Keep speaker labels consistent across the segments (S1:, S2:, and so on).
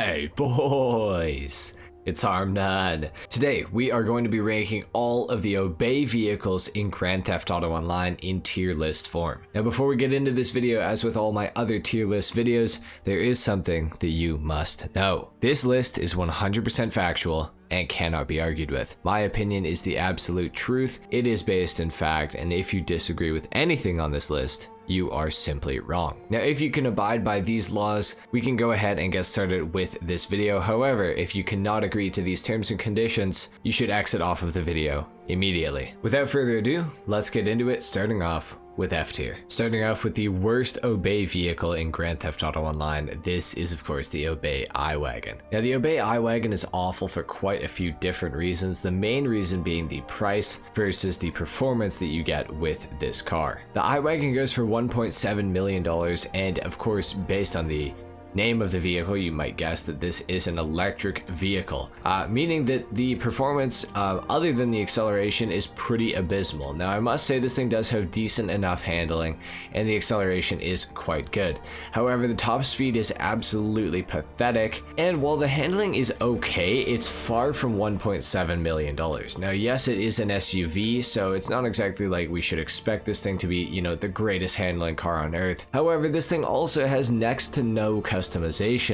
S1: Hey boys, it's HarmNone. Today we are going to be ranking all of the Obey vehicles in Grand Theft Auto Online in tier list form. Now before we get into this video, as with all my other tier list videos, there is something that you must know. This list is 100% factual and cannot be argued with. My opinion is the absolute truth. It is based in fact, and if you disagree with anything on this list, you are simply wrong. Now, if you can abide by these laws, we can go ahead and get started with this video. However, if you cannot agree to these terms and conditions, you should exit off of the video immediately. Without further ado, let's get into it, starting off with F tier. Starting off with the worst Obey vehicle in Grand Theft Auto Online, this is of course the Obey I-Wagon. Now the Obey I-Wagon is awful for quite a few different reasons, the main reason being the price versus the performance that you get with this car. The I-Wagon goes for $1.7 million, and of course based on the name of the vehicle, you might guess that this is an electric vehicle, meaning that the performance other than the acceleration is pretty abysmal. Now I must say this thing does have decent enough handling and the acceleration is quite good. However, the top speed is absolutely pathetic, and while the handling is okay, it's far from $1.7 million. Now yes, it is an SUV, so it's not exactly like we should expect this thing to be, you know, the greatest handling car on earth. However, this thing also has next to no customization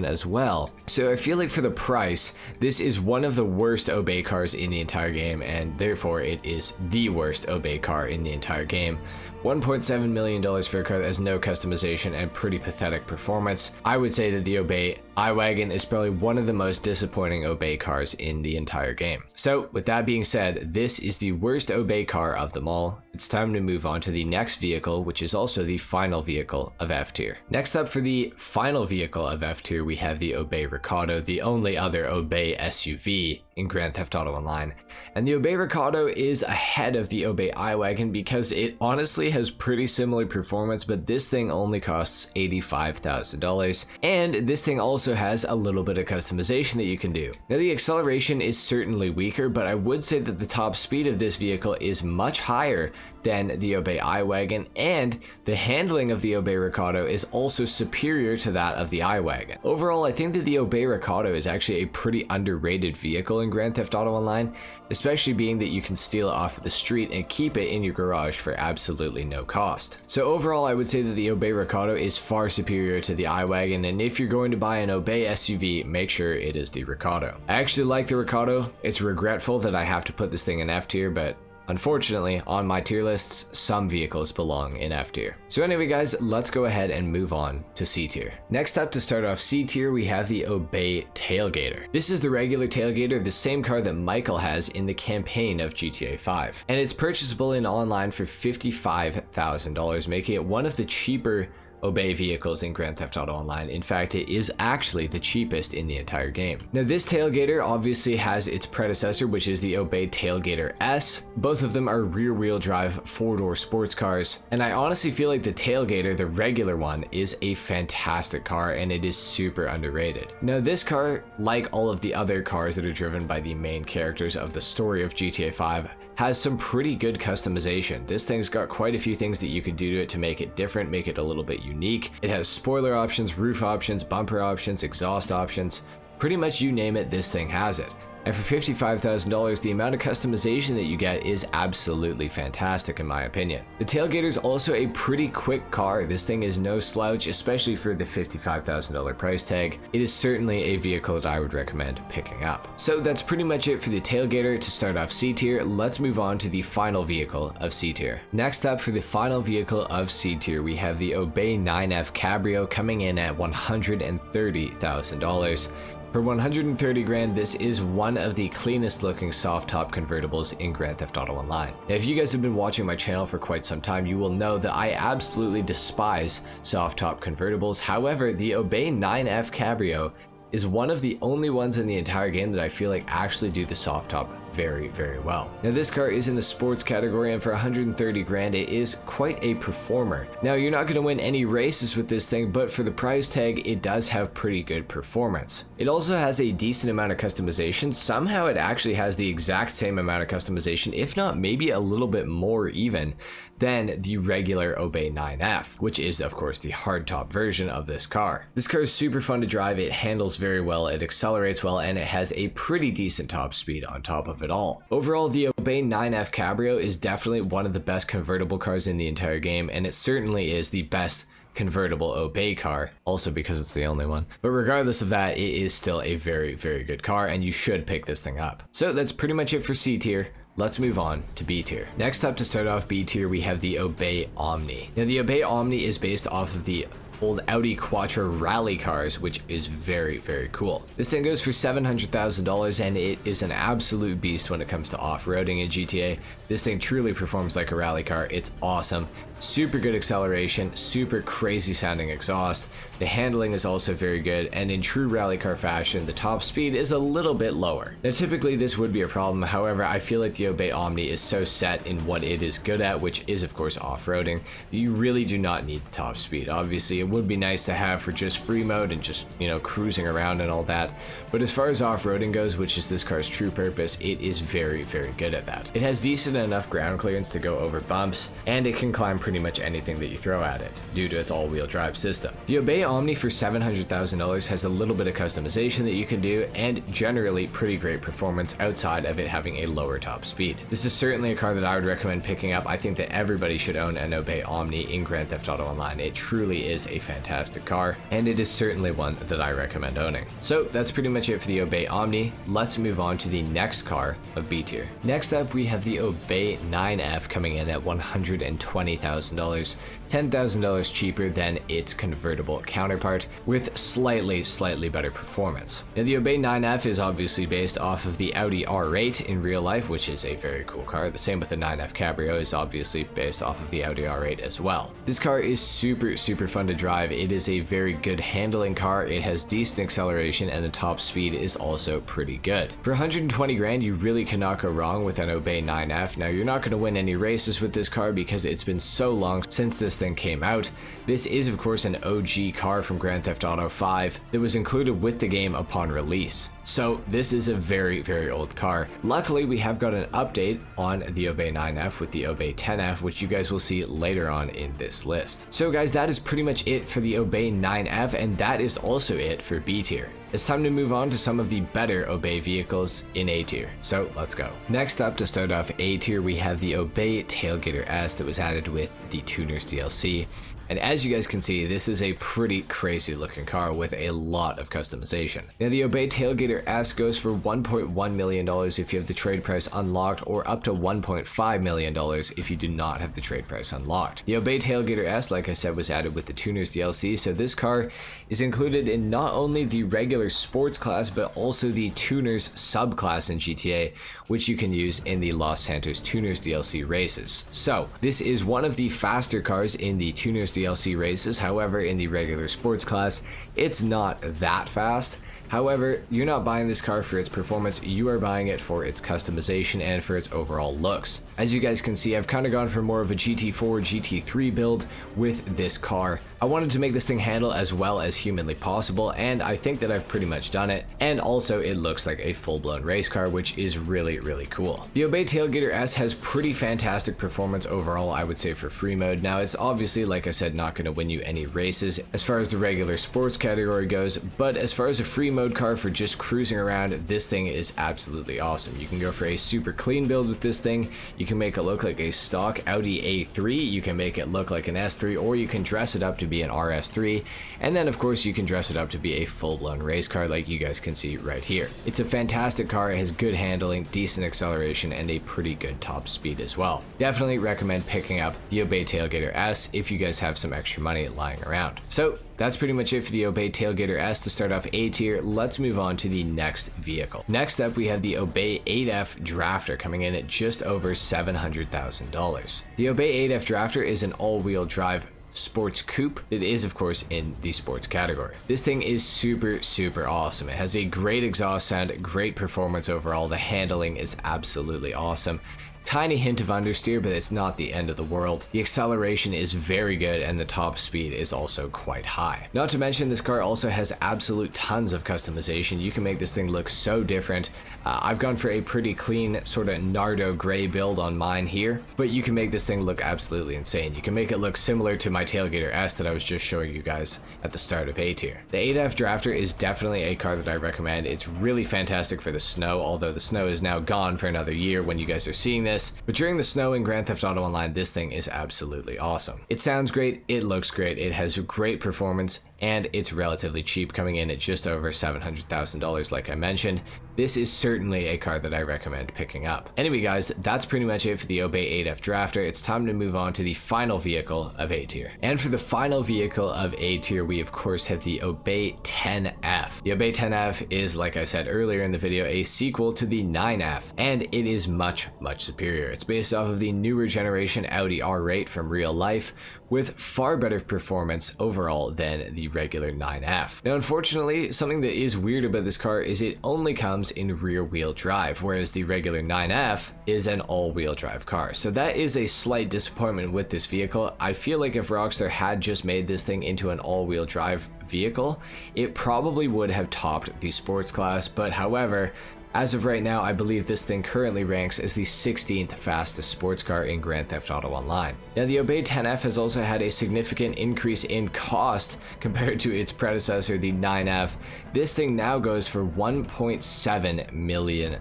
S1: as well. So I feel like for the price, this is one of the worst Obey cars in the entire game, and therefore it is the worst Obey car in the entire game. $1.7 million for a car that has no customization and pretty pathetic performance. I would say that the Obey I-Wagon is probably one of the most disappointing Obey cars in the entire game. So with that being said, this is the worst Obey car of them all. It's time to move on to the next vehicle, which is also the final vehicle of F tier. Next up for the final vehicle of F tier, we have the Obey Recado, the only other Obey SUV in Grand Theft Auto Online. And the Obey Recado is ahead of the Obey I-Wagon because it honestly has pretty similar performance, but this thing only costs $85,000, and this thing also has a little bit of customization that you can do. Now the acceleration is certainly weaker, but I would say that the top speed of this vehicle is much higher than the Obey I-Wagon, and the handling of the Obey Recado is also superior to that of the I-Wagon. Overall, I think that the Obey Recado is actually a pretty underrated vehicle in Grand Theft Auto Online, especially being that you can steal it off the street and keep it in your garage for absolutely no cost. So overall, I would say that the Obey Recado is far superior to the I-Wagon, and if you're going to buy an Obey SUV, make sure it is the Recado. I actually like the Recado. It's regretful that I have to put this thing in F tier, but unfortunately, on my tier lists, some vehicles belong in F tier. So anyway guys, let's go ahead and move on to C tier. Next up, to start off C tier, we have the Obey Tailgater. This is the regular Tailgater, the same car that Michael has in the campaign of GTA 5. And it's purchasable in online for $55,000, making it one of the cheaper Obey vehicles in Grand Theft Auto Online. In fact, it is actually the cheapest in the entire game. Now this Tailgater obviously has its predecessor, which is the Obey Tailgater S. Both of them are rear-wheel drive four-door sports cars, and I honestly feel like the Tailgater, the regular one, is a fantastic car and it is super underrated. Now this car, like all of the other cars that are driven by the main characters of the story of GTA 5, has some pretty good customization. This thing's got quite a few things that you can do to it to make it different, make it a little bit unique. It has spoiler options, roof options, bumper options, exhaust options. Pretty much you name it, this thing has it. And for $55,000, the amount of customization that you get is absolutely fantastic in my opinion. The Tailgater is also a pretty quick car. This thing is no slouch, especially for the $55,000 price tag. It is certainly a vehicle that I would recommend picking up. So that's pretty much it for the Tailgater to start off C tier. Let's move on to the final vehicle of C tier. Next up for the final vehicle of C tier, we have the Obey 9F Cabrio coming in at $130,000. For 130 grand, this is one of the cleanest looking soft top convertibles in Grand Theft Auto Online. Now, if you guys have been watching my channel for quite some time, you will know that I absolutely despise soft top convertibles. However, the Obey 9F Cabrio is one of the only ones in the entire game that I feel like actually do the soft top very, very well. Now this car is in the sports category, and for 130 grand, it is quite a performer. Now you're not going to win any races with this thing, but for the price tag, it does have pretty good performance. It also has a decent amount of customization. Somehow it actually has the exact same amount of customization, if not maybe a little bit more even, than the regular Obey 9F, which is of course the hardtop version of this car. This car is super fun to drive, it handles very well, it accelerates well, and it has a pretty decent top speed on top of it all. Overall, the Obey 9F Cabrio is definitely one of the best convertible cars in the entire game, and it certainly is the best convertible Obey car, also because it's the only one. But regardless of that, it is still a very, very good car, and you should pick this thing up. So that's pretty much it for C tier. Let's move on to B tier. Next up, to start off B tier, we have the Obey Omni. Now the Obey Omni is based off of the old Audi Quattro rally cars, which is very, very cool. This thing goes for $700,000, and it is an absolute beast when it comes to off-roading in GTA. This thing truly performs like a rally car. It's awesome. Super good acceleration, super crazy sounding exhaust. The handling is also very good, and in true rally car fashion, the top speed is a little bit lower. Now typically this would be a problem, however, I feel like the Obey Omni is so set in what it is good at, which is of course off-roading, that you really do not need the top speed. Obviously it would be nice to have for just free mode and just, you know, cruising around and all that, but as far as off-roading goes, which is this car's true purpose, it is very, very good at that. It has decent enough ground clearance to go over bumps, and it can climb pretty much anything that you throw at it due to its all-wheel drive system. The Obey Omni for $700,000 has a little bit of customization that you can do, and generally pretty great performance outside of it having a lower top speed. This is certainly a car that I would recommend picking up. I think that everybody should own an Obey Omni in Grand Theft Auto Online. It truly is a fantastic car, and it is certainly one that I recommend owning. So that's pretty much it for the Obey Omni. Let's move on to the next car of B tier. Next up, we have the Obey 9F coming in at $120,000, $10,000 cheaper than its convertible counterpart, with slightly better performance. Now the Obey 9F is obviously based off of the Audi R8 in real life, which is a very cool car. The same with the 9F Cabrio is obviously based off of the Audi R8 as well. This car is super fun to drive. It is a very good handling car. It has decent acceleration, and the top speed is also pretty good. For 120 grand, you really cannot go wrong with an Obey 9F. Now you're not going to win any races with this car because it's been so long since this thing came out. This is of course an OG car from Grand Theft Auto 5 that was included with the game upon release. So this is a very old car. Luckily, we have got an update on the Obey 9F with the Obey 10F, which you guys will see later on in this list. So guys, that is pretty much it for the Obey 9F, and that is also it for B tier. It's time to move on to some of the better Obey vehicles in A tier, so let's go. Next up, to start off A tier, we have the Obey Tailgater S that was added with the Tuners DLC. And as you guys can see, this is a pretty crazy looking car with a lot of customization. Now the Obey Tailgater S goes for $1.1 million if you have the trade price unlocked, or up to $1.5 million if you do not have the trade price unlocked. The Obey Tailgater S, like I said, was added with the Tuners DLC, so this car is included in not only the regular sports class, but also the Tuners subclass in GTA, which you can use in the Los Santos Tuners DLC races. So this is one of the faster cars in the Tuners DLC races. However, in the regular sports class, it's not that fast. However, you're not buying this car for its performance, you are buying it for its customization and for its overall looks. As you guys can see, I've kind of gone for more of a GT4, GT3 build with this car. I wanted to make this thing handle as well as humanly possible, and I think that I've pretty much done it. And also, it looks like a full-blown race car, which is really cool. The Obey Tailgater S has pretty fantastic performance overall, I would say, for free mode. Now, it's obviously, like I said, not going to win you any races as far as the regular sports category goes, but as far as a free mode car for just cruising around, this thing is absolutely awesome. You can go for a super clean build with this thing. You can make it look like a stock Audi A3, you can make it look like an S3, or you can dress it up to be an RS3, and then of course you can dress it up to be a full-blown race car like you guys can see right here. It's a fantastic car. It has good handling, decent acceleration, and a pretty good top speed as well. Definitely recommend picking up the Obey Tailgater S if you guys have some extra money lying around. So that's pretty much it for the Obey Tailgater S to start off A tier. Let's move on to the next vehicle. Next up, we have the Obey 8F Drafter coming in at just over $700,000. The Obey 8F Drafter is an all-wheel drive sports coupe. It is of course in the sports category. This thing is super awesome. It has a great exhaust sound, great performance overall. The handling is absolutely awesome, tiny hint of understeer, but it's not the end of the world. The acceleration is very good and the top speed is also quite high. Not to mention, this car also has absolute tons of customization. You can make this thing look so different. I've gone for a pretty clean sort of Nardo gray build on mine here, but you can make this thing look absolutely insane. You can make it look similar to my Tailgater S that I was just showing you guys at the start of A tier. The 8F Drafter is definitely a car that I recommend. It's really fantastic for the snow, although the snow is now gone for another year when you guys are seeing this. But during the snow in Grand Theft Auto Online, this thing is absolutely awesome. It sounds great, it looks great, it has great performance, and it's relatively cheap, coming in at just over $700,000 like I mentioned. This is certainly a car that I recommend picking up. Anyway guys, that's pretty much it for the Obey 8F Drafter. It's time to move on to the final vehicle of A tier. And for the final vehicle of A tier, we of course have the Obey 10F. The Obey 10F is, like I said earlier in the video, a sequel to the 9F, and it is much superior. It's based off of the newer generation Audi R8 from real life, with far better performance overall than the regular 9F. Now unfortunately, something that is weird about this car is it only comes in rear wheel drive, whereas the regular 9F is an all-wheel drive car. So that is a slight disappointment with this vehicle. I feel like if Rockstar had just made this thing into an all-wheel drive vehicle, it probably would have topped the sports class, but however, as of right now, I believe this thing currently ranks as the 16th fastest sports car in Grand Theft Auto Online. Now, the Obey 10F has also had a significant increase in cost compared to its predecessor, the 9F. This thing now goes for $1.7 million,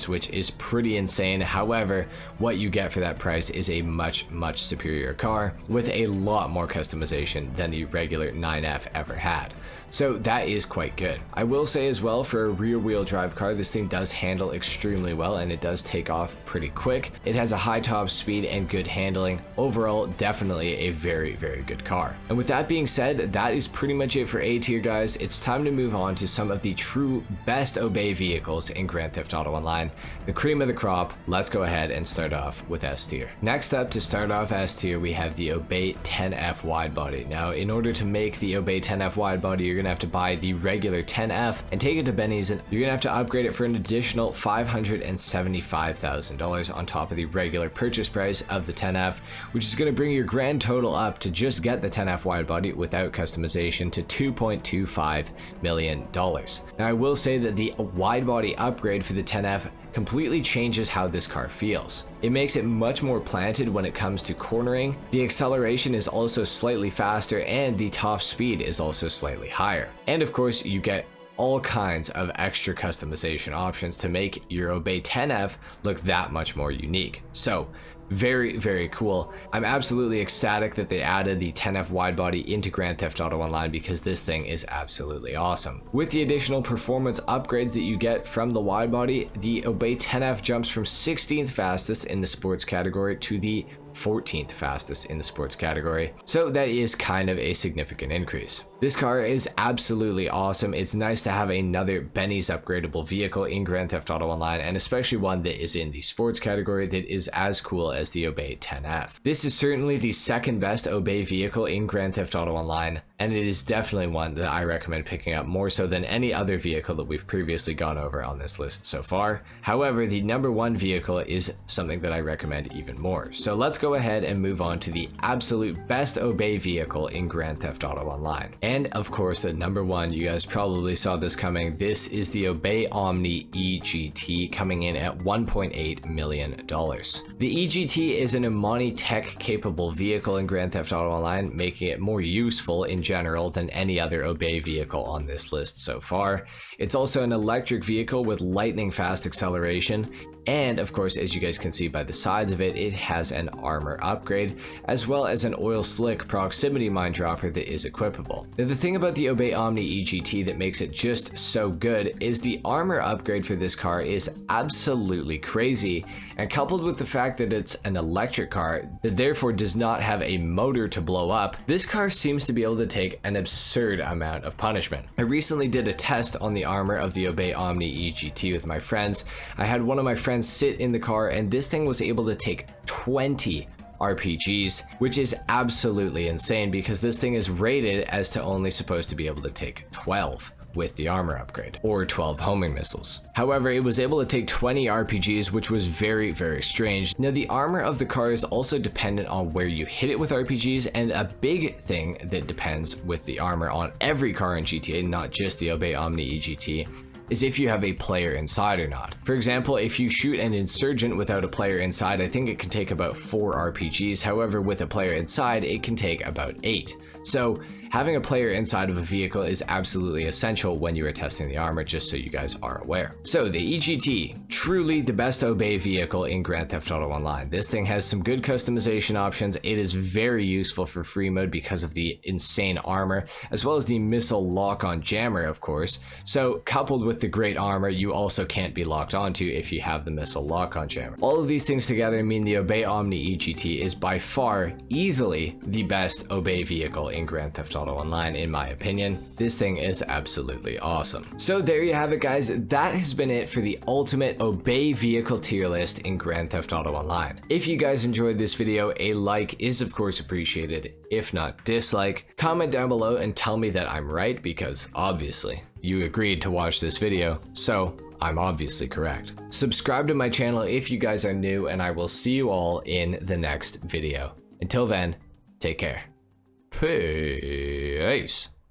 S1: which is pretty insane. However, what you get for that price is a much superior car with a lot more customization than the regular 9F ever had. So that is quite good. I will say as well, for a rear-wheel drive car, this thing does handle extremely well and it does take off pretty quick. It has a high top speed and good handling. Overall, definitely a very good car. And with that being said, that is pretty much it for A tier, guys. It's time to move on to some of the true best Obey vehicles in Grand Theft Auto Online. The cream of the crop. Let's go ahead and start off with S tier. Next up, to start off S tier, we have the Obey 10F Widebody. Now, in order to make the Obey 10F Widebody, you're gonna have to buy the regular 10F and take it to Benny's, and you're gonna have to upgrade it for an additional $575,000 on top of the regular purchase price of the 10F, which is going to bring your grand total up to just get the 10F widebody without customization to $2.25 million. Now, I will say that the widebody upgrade for the 10F completely changes how this car feels. It makes it much more planted when it comes to cornering. The acceleration is also slightly faster and the top speed is also slightly higher. And of course, you get all kinds of extra customization options to make your Obey 10F look that much more unique. So very cool. I'm absolutely ecstatic that they added the 10F widebody into Grand Theft Auto Online, because this thing is absolutely awesome. With the additional performance upgrades that you get from the widebody, the Obey 10F jumps from 16th fastest in the sports category to the 14th fastest in the sports category. So that is kind of a significant increase. This car is absolutely awesome. It's nice to have another Benny's upgradable vehicle in Grand Theft Auto Online, and especially one that is in the sports category that is as cool as the Obey 10F. This is certainly the second best Obey vehicle in Grand Theft Auto Online, and it is definitely one that I recommend picking up more so than any other vehicle that we've previously gone over on this list so far. However, the number one vehicle is something that I recommend even more. So let's go ahead and move on to the absolute best Obey vehicle in Grand Theft Auto Online. And of course, at number one, you guys probably saw this coming. This is the Obey Omni EGT, coming in at $1.8 million. The EGT is an Imani tech capable vehicle in Grand Theft Auto Online, making it more useful in general than any other Obey vehicle on this list so far. It's also an electric vehicle with lightning fast acceleration, and of course, as you guys can see by the sides of it, it has an armor upgrade, as well as an oil slick proximity mine dropper that is equipable. Now, the thing about the Obey Omni EGT that makes it just so good is the armor upgrade for this car is absolutely crazy, and coupled with the fact that it's an electric car that therefore does not have a motor to blow up, this car seems to be able to take an absurd amount of punishment. I recently did a test on the armor of the Obey Omni EGT with my friends. I had one of my friends sit in the car, and this thing was able to take 20 RPGs, which is absolutely insane because this thing is rated as to only supposed to be able to take 12 with the armor upgrade, or 12 homing missiles. However, it was able to take 20 RPGs, which was very, very strange. Now, the armor of the car is also dependent on where you hit it with RPGs, and a big thing that depends with the armor on every car in GTA, not just the Obey Omni EGT, is if you have a player inside or not. For example, if you shoot an insurgent without a player inside, I think it can take about 4 RPGs. However, with a player inside, it can take about 8. So having a player inside of a vehicle is absolutely essential when you are testing the armor, just so you guys are aware. So the EGT, truly the best Obey vehicle in Grand Theft Auto Online. This thing has some good customization options. It is very useful for free mode because of the insane armor, as well as the missile lock-on jammer, of course. So coupled with the great armor, you also can't be locked onto if you have the missile lock-on jammer. All of these things together mean the Obey Omni EGT is by far easily the best Obey vehicle in Grand Theft Auto Online, in my opinion. This thing is absolutely awesome. So there you have it, guys. That has been it for the ultimate Obey vehicle tier list in Grand Theft Auto Online. If you guys enjoyed this video, a like is of course appreciated. If not, dislike. Comment down below and tell me that I'm right, because obviously you agreed to watch this video, so I'm obviously correct. Subscribe to my channel if you guys are new, and I will see you all in the next video. Until then, take care. Peace.